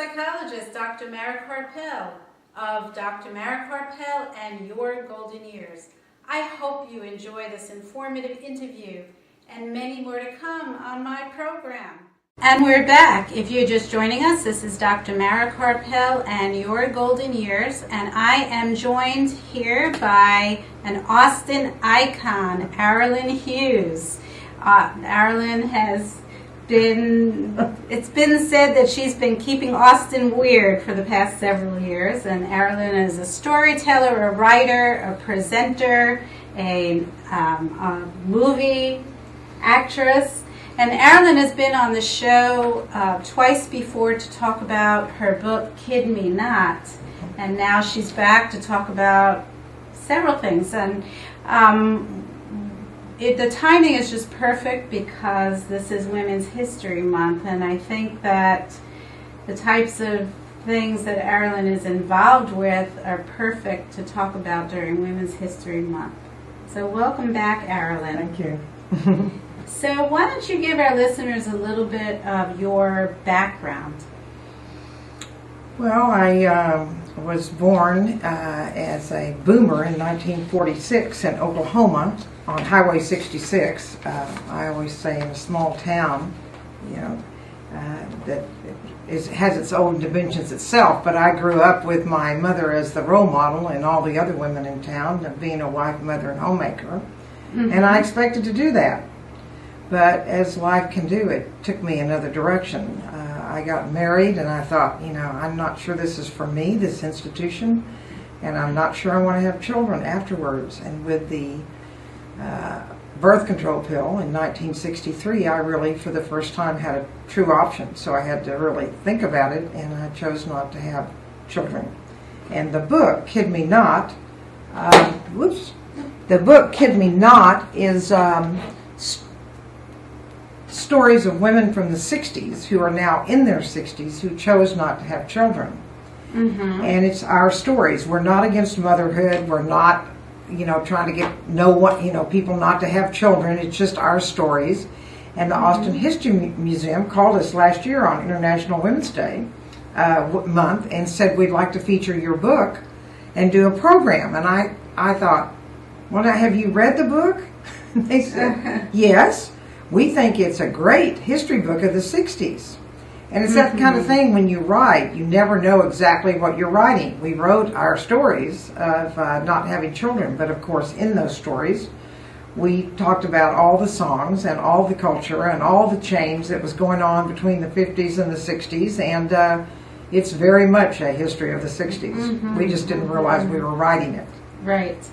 psychologist, Dr. Mara Karpel of Dr. Mara Karpel and Your Golden Years. I hope you enjoy this informative interview and many more to come on my program. And we're back. If you're just joining us, this is Dr. Mara Karpel and Your Golden Years, and I am joined here by an Austin icon, Aralyn Hughes. Aralyn has it's been said that she's been keeping Austin weird for the past several years, and Aralyn is a storyteller, a writer, a presenter, a movie actress, and Aralyn has been on the show twice before to talk about her book, Kid Me Not, and now she's back to talk about several things, and the timing is just perfect because this is Women's History Month, and I think that the types of things that Aralyn is involved with are perfect to talk about during Women's History Month. So welcome back, Aralyn. Thank you. So why don't you give our listeners a little bit of your background? Well, I was born as a boomer in 1946 in Oklahoma on Highway 66. I always say in a small town, you know, that has its own dimensions itself, but I grew up with my mother as the role model and all the other women in town of being a wife, mother, and homemaker. Mm-hmm. And I expected to do that. But as life can do, it took me another direction. I got married and I thought, you know, I'm not sure this is for me, this institution, and I'm not sure I want to have children afterwards. And with the birth control pill in 1963, I really, for the first time, had a true option. So I had to really think about it, and I chose not to have children. And the book, Kid Me Not, the book, Kid Me Not, is stories of women from the 60s who are now in their 60s who chose not to have children. Mm-hmm. And it's our stories. We're not against motherhood. We're not, you know, trying to get people not to have children. It's just our stories. And the Austin History Museum called us last year on International Women's Day month and said, we'd like to feature your book and do a program. And I thought, well, now, have you read the book? They said, yes. We think it's a great history book of the 60s. And it's that kind of thing when you write, you never know exactly what you're writing. We wrote our stories of not having children, but of course in those stories we talked about all the songs and all the culture and all the change that was going on between the 50s and the 60s, and it's very much a history of the 60s. Mm-hmm. We just didn't realize we were writing it. Right.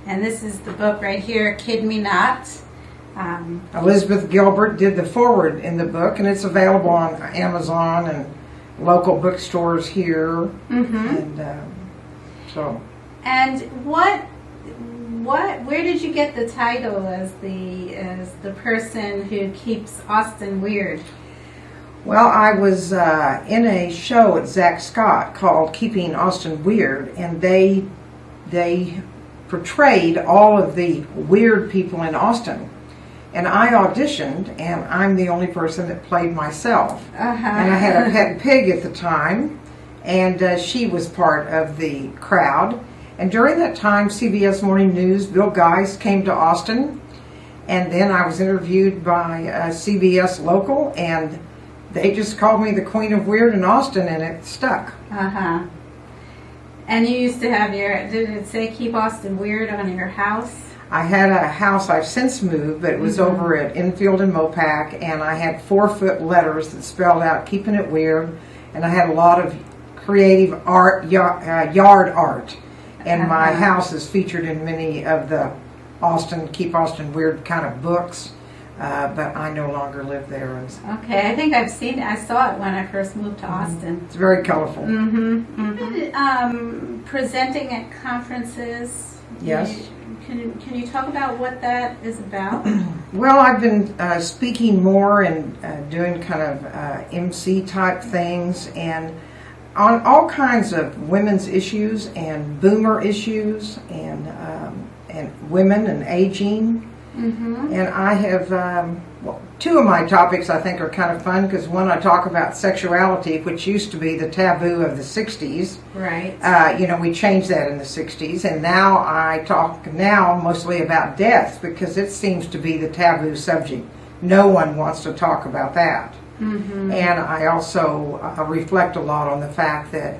And this is the book right here, Kid Me Not. Elizabeth Gilbert did the foreword in the book, and it's available on Amazon and local bookstores here. Mm-hmm. And where did you get the title as the person who keeps Austin weird? Well, I was in a show at Zach Scott called Keeping Austin Weird, and they portrayed all of the weird people in Austin. And I auditioned, and I'm the only person that played myself. Uh-huh. And I had a pet pig at the time, and she was part of the crowd. And during that time, CBS Morning News, Bill Geist came to Austin, and then I was interviewed by CBS Local, and they just called me the Queen of Weird in Austin, and it stuck. Uh-huh. And you used to have did it say Keep Austin Weird on your house? I had a house I've since moved, but it was over at Enfield and MoPac, and I had 4-foot letters that spelled out Keeping It Weird, and I had a lot of creative art, yard art, and my house is featured in many of the Keep Austin Weird kind of books, but I no longer live there. Okay, I think I saw it when I first moved to Austin. It's very colorful. Mm-hmm. Mm-hmm. Presenting at conferences. Yes. Can you talk about what that is about? Well, I've been speaking more and doing kind of MC type things, and on all kinds of women's issues and boomer issues and women and aging. Mm-hmm. And I have two of my topics I think are kind of fun, because one, I talk about sexuality, which used to be the taboo of the 60s. Right. We changed that in the 60s, and now I talk mostly about death, because it seems to be the taboo subject. No one wants to talk about that. Mm-hmm. And I also reflect a lot on the fact that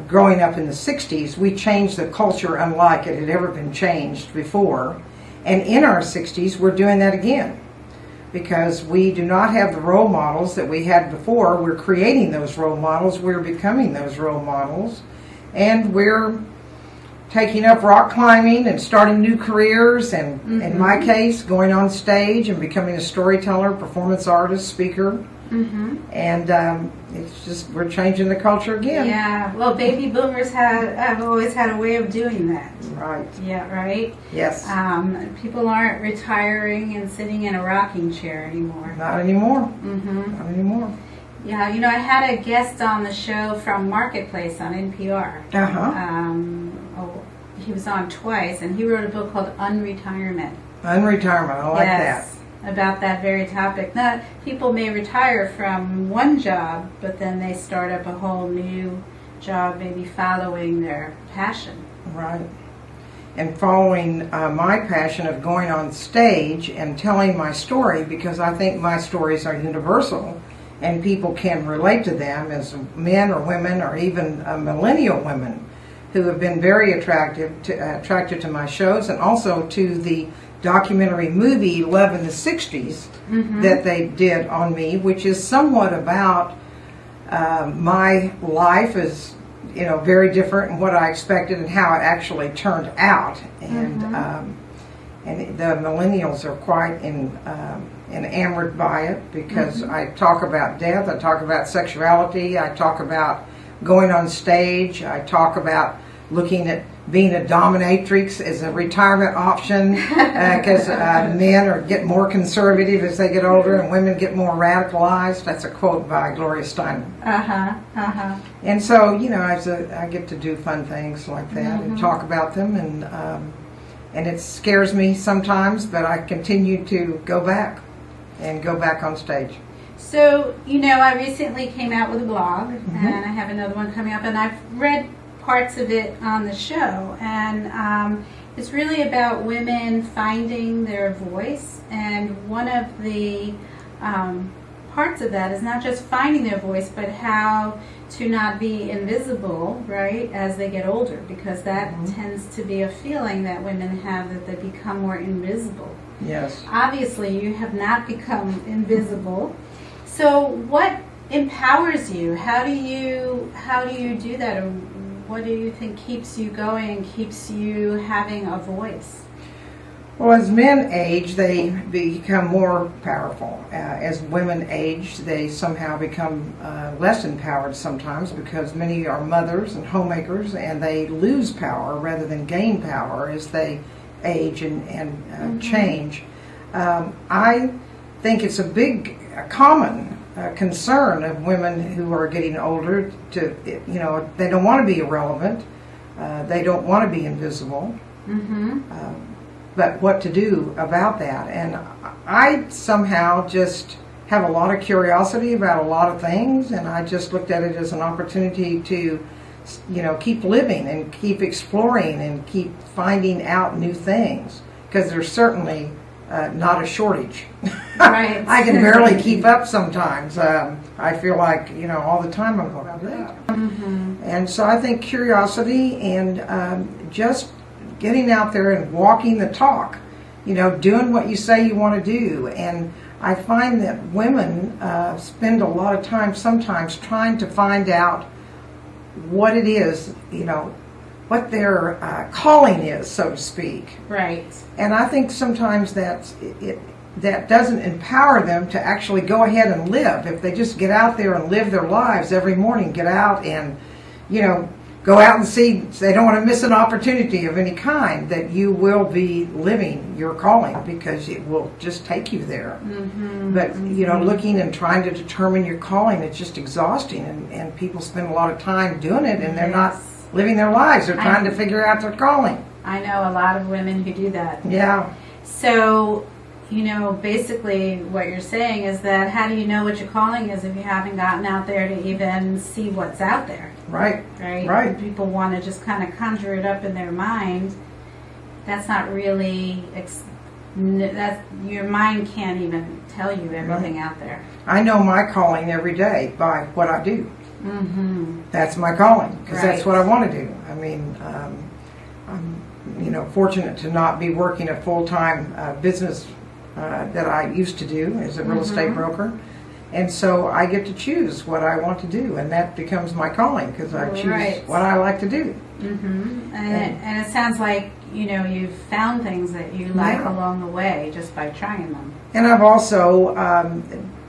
growing up in the 60s, we changed the culture unlike it had ever been changed before. And in our 60s, we're doing that again, because we do not have the role models that we had before. We're creating those role models. We're becoming those role models. And we're taking up rock climbing and starting new careers, and in my case, going on stage and becoming a storyteller, performance artist, speaker. Mm-hmm. And it's just, we're changing the culture again. Yeah, well, baby boomers have always had a way of doing that. Right. Yeah, right? Yes. People aren't retiring and sitting in a rocking chair anymore. Not anymore. Mm-hmm. Not anymore. Yeah, I had a guest on the show from Marketplace on NPR. He was on twice, and he wrote a book called Unretirement. Unretirement, I like that. About that very topic. Now, people may retire from one job, but then they start up a whole new job, maybe following their passion. Right. And following my passion of going on stage and telling my story, because I think my stories are universal and people can relate to them as men or women, or even millennial women who have been very attracted to my shows, and also to the documentary movie Love in the 60s that they did on me, which is somewhat about my life is, very different, and what I expected and how it actually turned out. And the millennials are quite enamored by it, because I talk about death, I talk about sexuality, I talk about going on stage, I talk about looking at being a dominatrix as a retirement option, because men get more conservative as they get older and women get more radicalized. That's a quote by Gloria Steinem. And so, I get to do fun things like that and talk about them, and it scares me sometimes, but I continue to go back on stage. So, I recently came out with a blog, and I have another one coming up, and I've read parts of it on the show, and it's really about women finding their voice, and one of the parts of that is not just finding their voice, but how to not be invisible, right, as they get older, because that tends to be a feeling that women have, that they become more invisible. Yes. Obviously, you have not become invisible. So what empowers you? How do you do that? Or what do you think keeps you going, keeps you having a voice? Well, as men age, they become more powerful. As women age, they somehow become less empowered sometimes, because many are mothers and homemakers, and they lose power rather than gain power as they age and change. I think it's a common concern of women who are getting older to, they don't want to be irrelevant, they don't want to be invisible, but what to do about that. And I somehow just have a lot of curiosity about a lot of things, and I just looked at it as an opportunity to, keep living and keep exploring and keep finding out new things, because there's certainly not a shortage. Right. I can barely keep up sometimes. I feel like, all the time I'm going about that. And so I think curiosity and just getting out there and walking the talk, doing what you say you want to do. And I find that women spend a lot of time sometimes trying to find out what it is, what their calling is, so to speak. Right. And I think sometimes that doesn't empower them to actually go ahead and live. If they just get out there and live their lives every morning, get out and, go out and see, they don't want to miss an opportunity of any kind, that you will be living your calling, because it will just take you there. But, looking and trying to determine your calling, it's just exhausting, and people spend a lot of time doing it, and they're not living their lives. They're trying to figure out their calling. I know a lot of women who do that. Yeah. So, you know, basically what you're saying is that how do you know what your calling is if you haven't gotten out there to even see what's out there? Right. Right? Right. People want to just kind of conjure it up in their mind. That's not really, your mind can't even tell you everything out there. I know my calling every day by what I do. Mm-hmm. That's my calling, because Right. that's what I want to do. I mean, I'm, you know, fortunate to not be working a full-time business that I used to do as a real estate broker. And so I get to choose what I want to do, and that becomes my calling, because I choose Right. what I like to do. Mm-hmm. And it sounds like, you know, you've found things that you like Yeah. along the way just by trying them. And I've also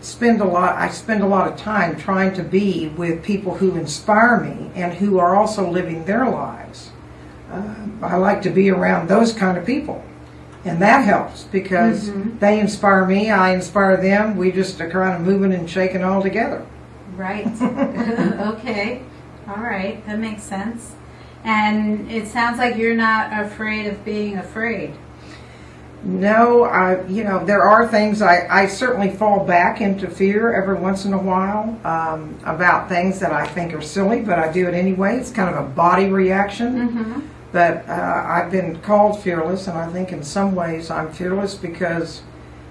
spend a lot of time trying to be with people who inspire me and who are also living their lives. I like to be around those kind of people, and that helps because they inspire me, I inspire them. We just are kind of moving and shaking all together. Right. Okay. All right. That makes sense. And it sounds like you're not afraid of being afraid. No, you know, there are things I certainly fall back into fear every once in a while about things that I think are silly, but I do it anyway. It's kind of a body reaction. But I've been called fearless, and I think in some ways I'm fearless because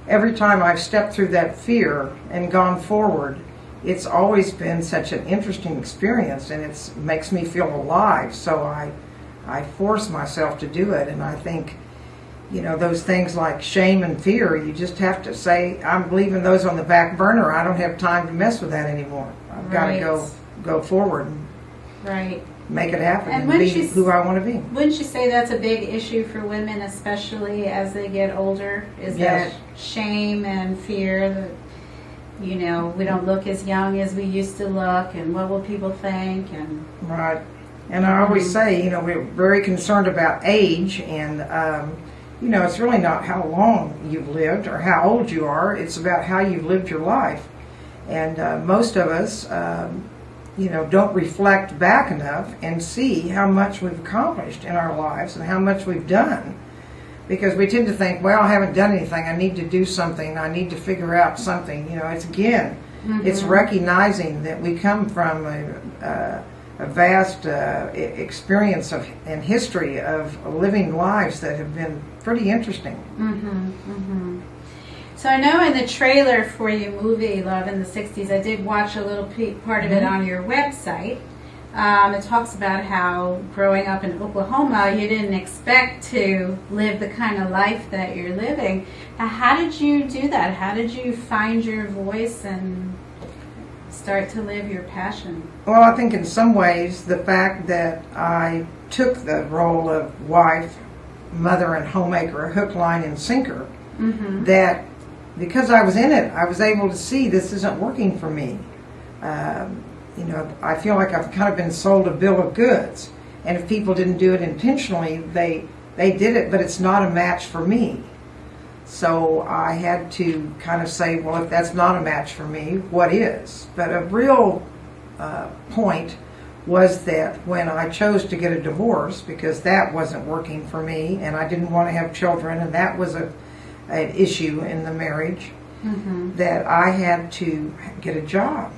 every time I've stepped through that fear and gone forward, it's always been such an interesting experience, and it makes me feel alive. So I force myself to do it, and I think, you know, those things like shame and fear, you just have to say, I'm leaving those on the back burner. I don't have time to mess with that anymore. I've got to go forward and make it happen and be who I want to be. Wouldn't you say that's a big issue for women, especially as they get older? Is that shame and fear that, you know, we don't look as young as we used to look, and what will people think? And right. And I always say, you know, we're very concerned about age, and you know, it's really not how long you've lived or how old you are. It's about how you've lived your life. And most of us, you know, don't reflect back enough and see how much we've accomplished in our lives and how much we've done. Because we tend to think, well, I haven't done anything. I need to do something. I need to figure out something. You know, it's again, it's recognizing that we come from a vast experience and history of living lives that have been pretty interesting. So I know in the trailer for your movie Love in the 60s, I did watch a little part of it on your website. It talks about how growing up in Oklahoma, you didn't expect to live the kind of life that you're living. How did you do that? How did you find your voice and start to live your passion? Well, I think in some ways the fact that I took the role of wife, mother, and homemaker, hook, line, and sinker, that because I was in it, I was able to see this isn't working for me. You know, I feel like I've kind of been sold a bill of goods, and if people didn't do it intentionally, they did it, but it's not a match for me. So I had to kind of say, well, if that's not a match for me, what is? But a real point was that when I chose to get a divorce, because that wasn't working for me, and I didn't want to have children, and that was an issue in the marriage, that I had to get a job.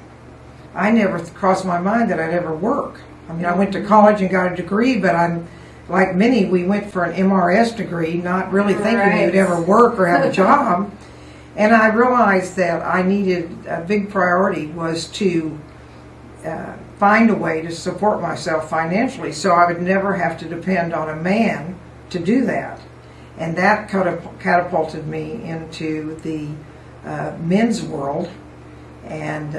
I never crossed my mind that I'd ever work. I mean, I went to college and got a degree, but I'm like many, we went for an MRS degree, not really thinking we would ever work or have a job. And I realized that I needed, a big priority was to find a way to support myself financially so I would never have to depend on a man to do that. And that catapulted me into the men's world, and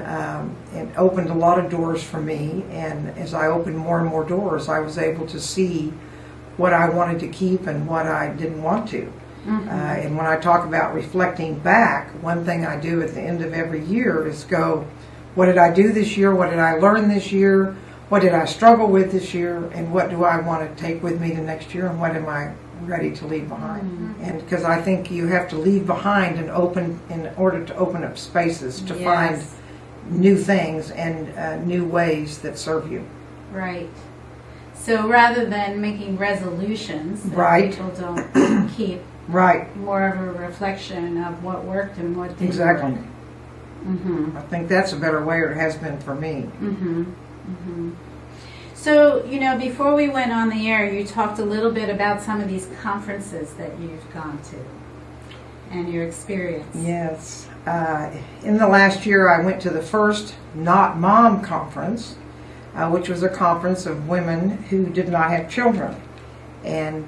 it opened a lot of doors for me. And as I opened more and more doors, I was able to see what I wanted to keep and what I didn't want to. And when I talk about reflecting back, one thing I do at the end of every year is go, what did I do this year? What did I learn this year? What did I struggle with this year? And what do I want to take with me to next year? And what am I ready to leave behind? And because I think you have to leave behind and open in order to open up spaces to find new things and new ways that serve you. Right. So rather than making resolutions that people don't keep, Right. more of a reflection of what worked and what didn't Exactly. work. Mm-hmm. I think that's a better way, or it has been for me. Mm-hmm. Mm-hmm. So, before we went on the air, you talked a little bit about some of these conferences that you've gone to and your experience. Yes. In the last year, I went to the first Not Mom conference, which was a conference of women who did not have children. And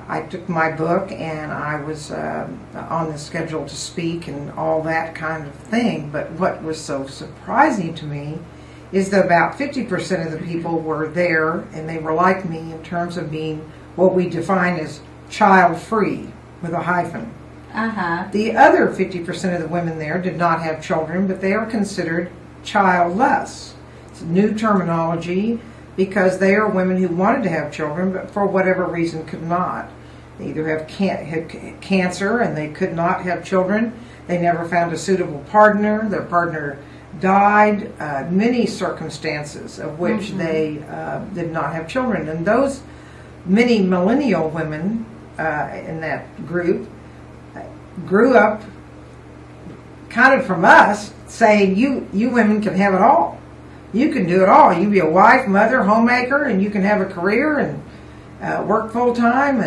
I took my book, and I was on the schedule to speak and all that kind of thing. But what was so surprising to me is that about 50% of the people were there, and they were like me in terms of being what we define as child-free, with a hyphen. Uh-huh. The other 50% of the women there did not have children, but they are considered childless. It's a new terminology because they are women who wanted to have children, but for whatever reason could not. They either had cancer and they could not have children. They never found a suitable partner. Their partner died. Many circumstances of which they did not have children. And those many millennial women in that group grew up kind of from us saying, you women can have it all. You can do it all. You can be a wife, mother, homemaker, and you can have a career and work full time.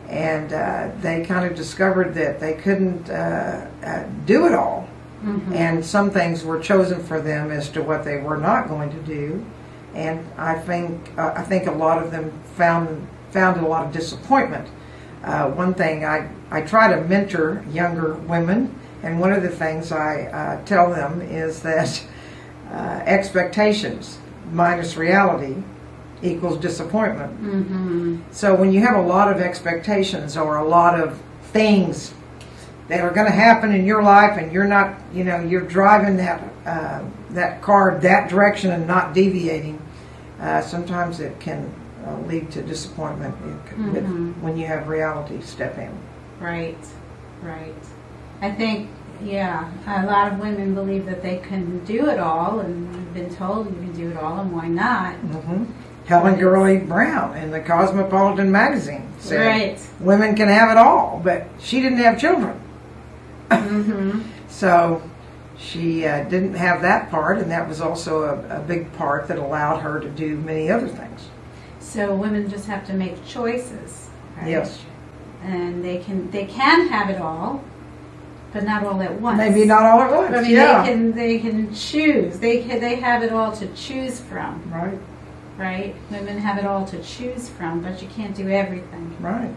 And they kind of discovered that they couldn't do it all. Mm-hmm. And some things were chosen for them as to what they were not going to do. And I think a lot of them found a lot of disappointment. One thing, I try to mentor younger women, and one of the things I tell them is that expectations minus reality equals disappointment. Mm-hmm. So when you have a lot of expectations or a lot of things that are going to happen in your life, and you're not, you're driving that car that direction and not deviating, sometimes it can lead to disappointment when you have reality step in. Right. I think, a lot of women believe that they can do it all, and you've been told you can do it all, and why not? Mm-hmm. Helen Gurley Brown in the Cosmopolitan magazine said, women can have it all, but she didn't have children. Mm-hmm. So she didn't have that part, and that was also a big part that allowed her to do many other things. So women just have to make choices, right? Yes. And they can have it all, but not all at once. Maybe not all at once. I mean, they can choose. They have it all to choose from. Right. Right. Women have it all to choose from, but you can't do everything. Right.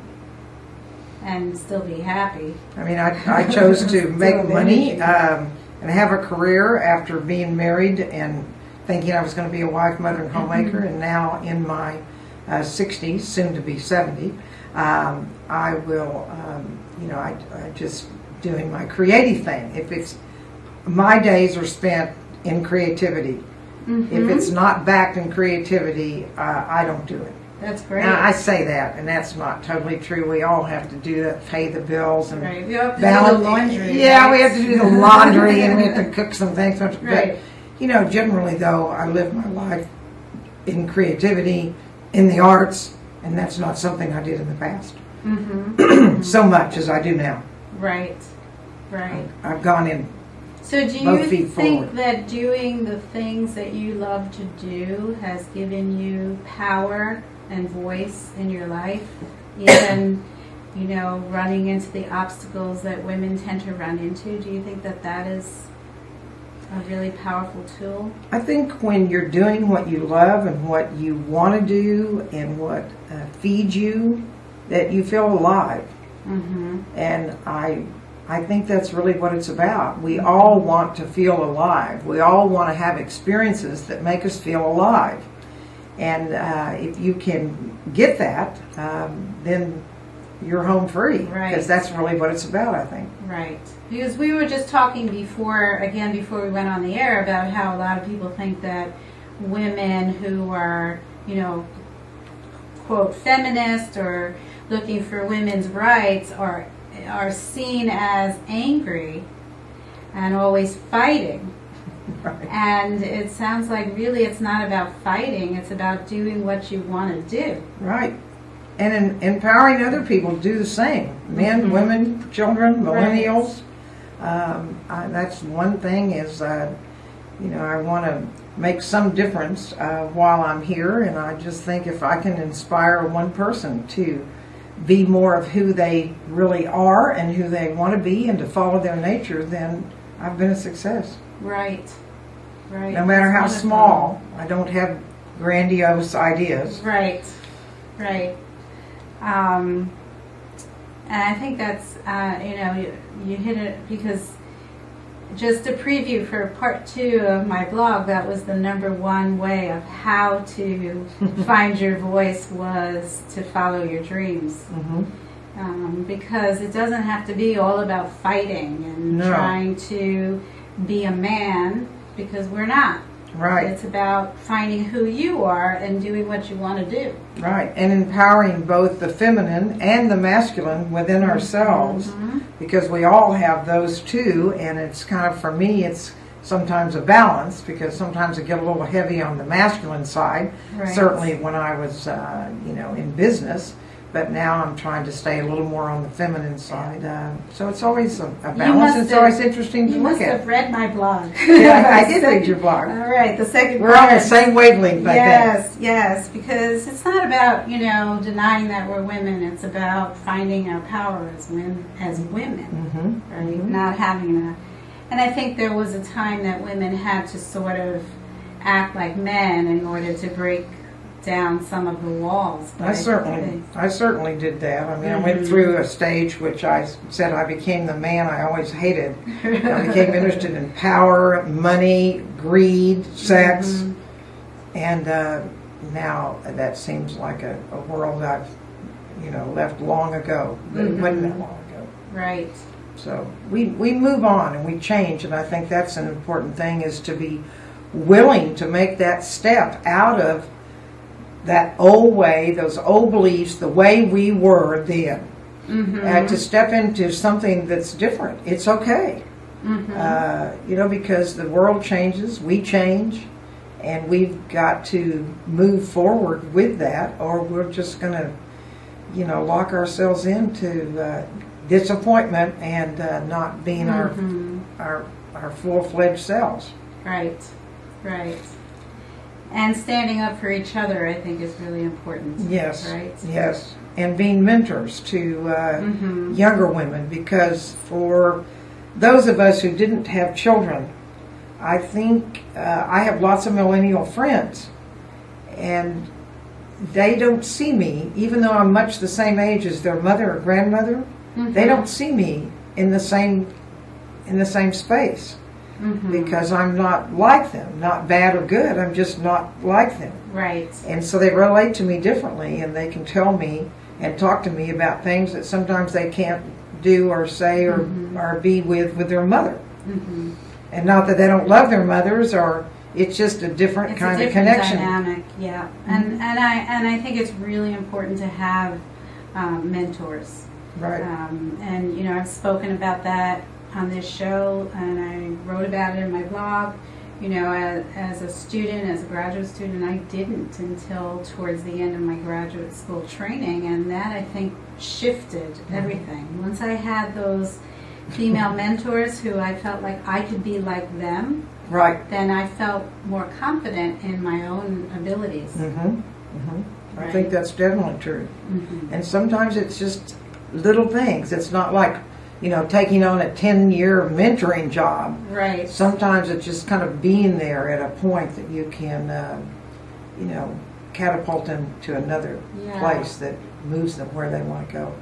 And still be happy. I mean, I chose to make money and have a career after being married and thinking I was going to be a wife, mother, and homemaker, and now in my 60s, soon to be 70, I will, I just doing my creative thing. If it's, my days are spent in creativity. Mm-hmm. If it's not backed in creativity, I don't do it. That's great. Now, I say that, and that's not totally true. We all have to do that, pay the bills, and we have to do the laundry. Yeah, right? We have to do the laundry, and we have to cook some things. Right. But, generally, though, I live my life in creativity, in the arts, and that's not something I did in the past. Mm-hmm. So much as I do now. Right. I've gone in. So do you think that doing the things that you love to do has given you power and voice in your life? Even, running into the obstacles that women tend to run into, do you think that is a really powerful tool? I think when you're doing what you love and what you want to do and what feeds you, that you feel alive. Mm-hmm. And I think that's really what it's about. We all want to feel alive. We all want to have experiences that make us feel alive. And if you can get that, then you're home free. Right. Because that's really what it's about, I think. Right. Because we were just talking before we went on the air, about how a lot of people think that women who are, quote, feminist or looking for women's rights are seen as angry and always fighting. Right. And it sounds like really it's not about fighting, it's about doing what you want to do. Right. and empowering other people to do the same. Men, women, children, millennials. That's one thing is, you know, I want to make some difference while I'm here, and I just think if I can inspire one person to be more of who they really are and who they want to be and to follow their nature, then I've been a success. Right. Right. No matter how small. I don't have grandiose ideas. Right. Right. And I think that's, you know, you hit it, because just a preview for part 2 of my blog, that was the #1 way of how to find your voice, was to follow your dreams. Because it doesn't have to be all about fighting and trying to be a man, because we're not. Right. It's about finding who you are and doing what you want to do. Right, and empowering both the feminine and the masculine within ourselves, because we all have those two, and it's kind of, for me, it's sometimes a balance, because sometimes I get a little heavy on the masculine side, certainly when I was, you know, in business, but now I'm trying to stay a little more on the feminine side. So it's always a balance. It's always interesting to look at. You must have read my blog. Yeah, I did read your blog. All right, the second We're on the same wavelength, I think. Yes, because it's not about, you know, denying that we're women. It's about finding our power as women, right? Not having a... And I think there was a time that women had to sort of act like men in order to break down some of the walls. I certainly did that. I mean, I went through a stage which I said I became the man I always hated. I became interested in power, money, greed, sex, and now that seems like a world I've, you know, left long ago. But it wasn't that long ago. Right. So we move on and we change, and I think that's an important thing, is to be willing to make that step out of that old way, those old beliefs, the way we were then, to step into something that's different. It's okay. You know, because the world changes, we change, and we've got to move forward with that, or we're just going to, you know, lock ourselves into disappointment and not being our full-fledged selves. Right, right. And standing up for each other, I think, is really important. Yes, right? Yes, and being mentors to younger women, because for those of us who didn't have children, I think I have lots of millennial friends, and they don't see me, even though I'm much the same age as their mother or grandmother. They don't see me in the same space. Because I'm not like them, not bad or good, I'm just not like them. Right. And so they relate to me differently, and they can tell me and talk to me about things that sometimes they can't do or say or be with their mother. And not that they don't love their mothers, or it's just a different kind of connection. Dynamic, yeah. And I think it's really important to have mentors. Right. And you know, I've spoken about that on this show, and I wrote about it in my blog. You know, as a student, as a graduate student, I didn't until towards the end of my graduate school training, and that, I think, shifted everything. Once I had those female mentors who I felt like I could be like them, then I felt more confident in my own abilities. I think that's definitely true. And sometimes it's just little things. It's not like, you know, taking on a 10-year mentoring job. Right. Sometimes it's just kind of being there at a point that you can, you know, catapult them to another place that moves them where they want to go.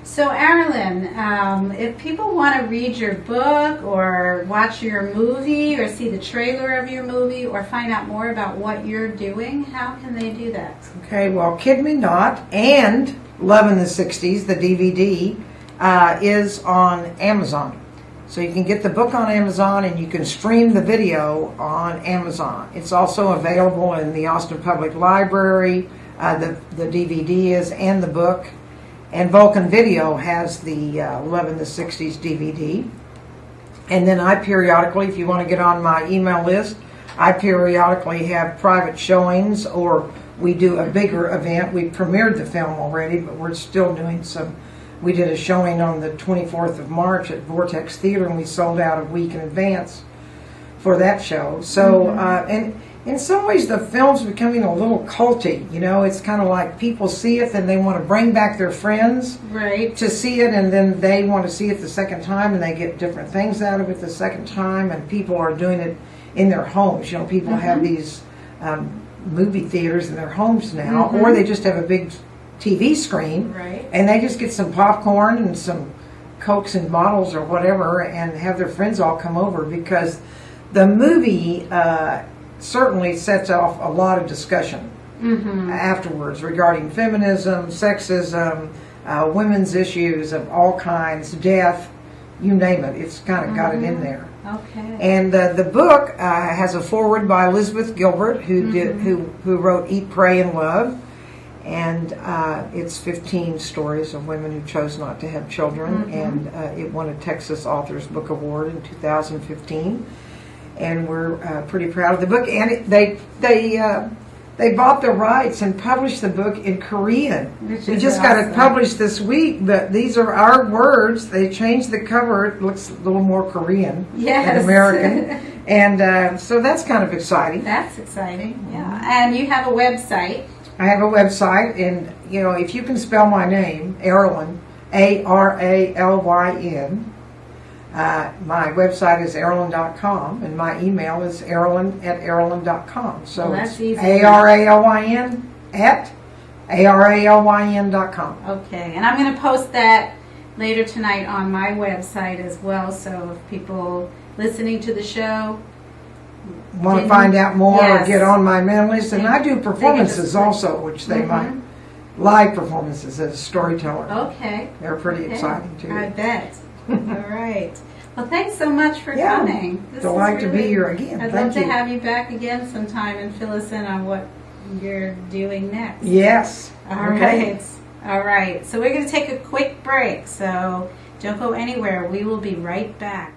So, Aralyn, if people want to read your book or watch your movie or see the trailer of your movie or find out more about what you're doing, how can they do that? Okay, well, Kid Me Not and Love in the 60s, the DVD, is on Amazon. So you can get the book on Amazon, and you can stream the video on Amazon. It's also available in the Austin Public Library. The DVD is, and the book. And Vulcan Video has the Love in the 60s DVD. And then I periodically, if you want to get on my email list, I periodically have private showings or we do a bigger event. We premiered the film already, but we're still doing some. We did a showing on the 24th of March at Vortex Theater, and we sold out a week in advance for that show. So, and in some ways, the film's becoming a little culty. You know, it's kind of like people see it, then they want to bring back their friends to see it, and then they want to see it the second time, and they get different things out of it the second time, and people are doing it in their homes. You know, people have these movie theaters in their homes now, or they just have a big TV screen, and they just get some popcorn and some Cokes and bottles or whatever, and have their friends all come over, because the movie certainly sets off a lot of discussion afterwards regarding feminism, sexism, women's issues of all kinds, death, you name it. It's kind of got it in there. Okay. And the book has a foreword by Elizabeth Gilbert, who wrote Eat, Pray, and Love. And it's 15 stories of women who chose not to have children, and it won a Texas Authors Book Award in 2015. And we're pretty proud of the book. And they bought the rights and published the book in Korean. We just got it published this week, but these are our words. They changed the cover. It looks a little more Korean than American. And so that's kind of exciting. That's exciting, yeah. And you have a website. I have a website, and you know, if you can spell my name, Aralyn, Aralyn, my website is aralyn.com, and my email is aralyn@aralyn.com. So that's it's easy. ARALYN@ARALYN.com. Okay, and I'm going to post that later tonight on my website as well, so if people listening to the show want to find out more or get on my mailing list, and I do performances also, which they might, live performances as a storyteller. Okay. They're pretty exciting too. I bet. All right. Well, thanks so much for coming. Delighted to be here again. I'd love to have you back again sometime and fill us in on what you're doing next. Yes. All right. All right. So we're going to take a quick break. So don't go anywhere. We will be right back.